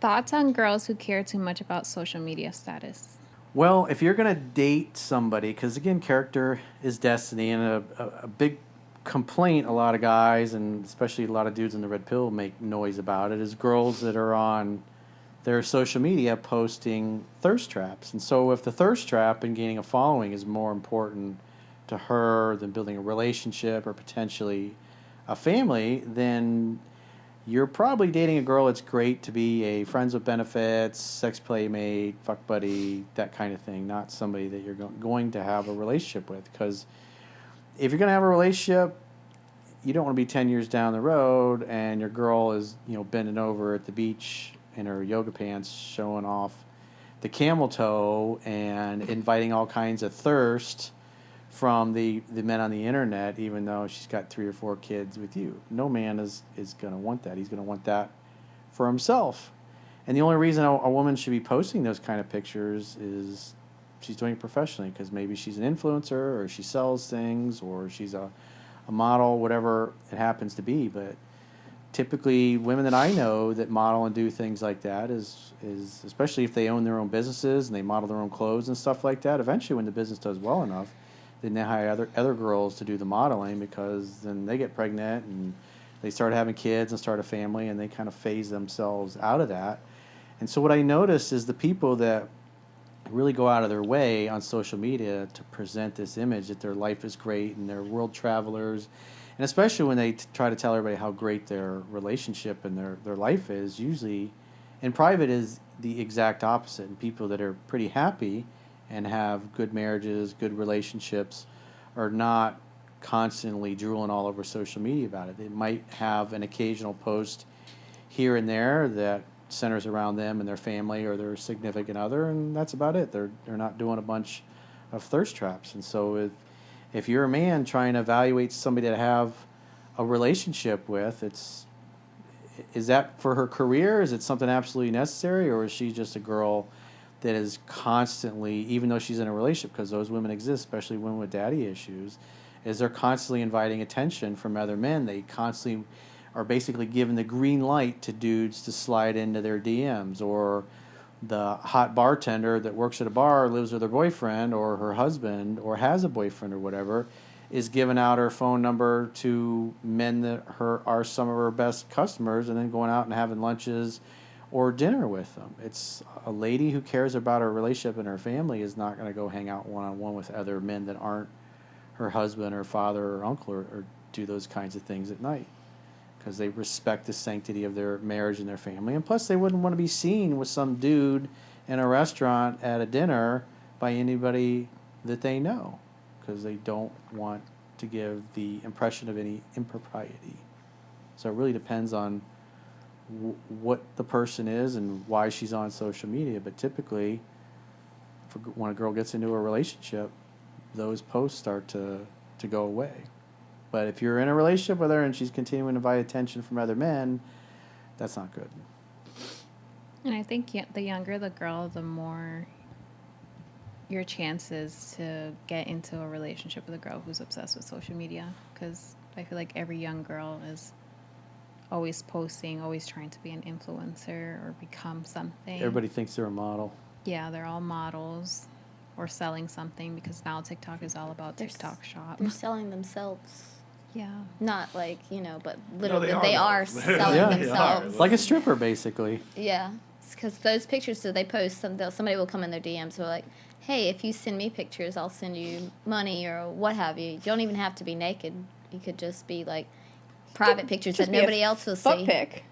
Thoughts on girls who care too much about social media status? Well, if you're going to date somebody, because again, character is destiny, and a big complaint a lot of guys, and especially a lot of dudes in the red pill make noise about it, is girls that are on their social media posting thirst traps. And so if the thirst trap and gaining a following is more important to her than building a relationship or potentially a family, then you're probably dating a girl that's great to be a friends with benefits, sex playmate, fuck buddy, that kind of thing, not somebody that you're going to have a relationship with. Because if you're going to have a relationship, you don't want to be 10 years down the road and your girl is, bending over at the beach in her yoga pants, showing off the camel toe and inviting all kinds of thirst from the men on the internet, even though she's got 3 or 4 kids with you. No man is going to want that. He's going to want that for himself. And the only reason a woman should be posting those kind of pictures is she's doing it professionally, because maybe she's an influencer or she sells things or she's a model, whatever it happens to be. But typically women that I know that model and do things like that is especially if they own their own businesses and they model their own clothes and stuff like that, eventually when the business does well enough, then they hire other girls to do the modeling, because then they get pregnant and they start having kids and start a family, and they kind of phase themselves out of that. And so what I notice is the people that really go out of their way on social media to present this image that their life is great and they're world travelers, and especially when they try to tell everybody how great their relationship and their life is, usually in private is the exact opposite. And people that are pretty happy and have good marriages, good relationships, are not constantly drooling all over social media about it. They might have an occasional post here and there that centers around them and their family or their significant other, and that's about it. They're not doing a bunch of thirst traps. And so if you're a man trying to evaluate somebody to have a relationship with, is that for her career? Is it something absolutely necessary? Or is she just a girl that is constantly, even though she's in a relationship, because those women exist, especially women with daddy issues, is they're constantly inviting attention from other men. They constantly are basically giving the green light to dudes to slide into their DMs, or the hot bartender that works at a bar, lives with her boyfriend or her husband or has a boyfriend or whatever, is giving out her phone number to men that are some of her best customers, and then going out and having lunches or dinner with them. It's a lady who cares about her relationship and her family is not going to go hang out one-on-one with other men that aren't her husband or father or uncle, or do those kinds of things at night, because they respect the sanctity of their marriage and their family. And plus, they wouldn't want to be seen with some dude in a restaurant at a dinner by anybody that they know, because they don't want to give the impression of any impropriety. So it really depends on what the person is and why she's on social media. But typically, when a girl gets into a relationship, those posts start to go away. But if you're in a relationship with her and she's continuing to invite attention from other men, that's not good. And I think the younger the girl, the more your chances to get into a relationship with a girl who's obsessed with social media. Because I feel like every young girl is always posting, always trying to be an influencer or become something. Everybody thinks they're a model. Yeah, they're all models or selling something, because now TikTok is all about TikTok shop. They're selling themselves. Yeah. Not like, but literally they are selling themselves. Like a stripper, basically. Yeah. Because those pictures that they post, somebody will come in their DMs and like, hey, if you send me pictures, I'll send you money or what have you. You don't even have to be naked. You could just be like private pictures that nobody else will see. Pic.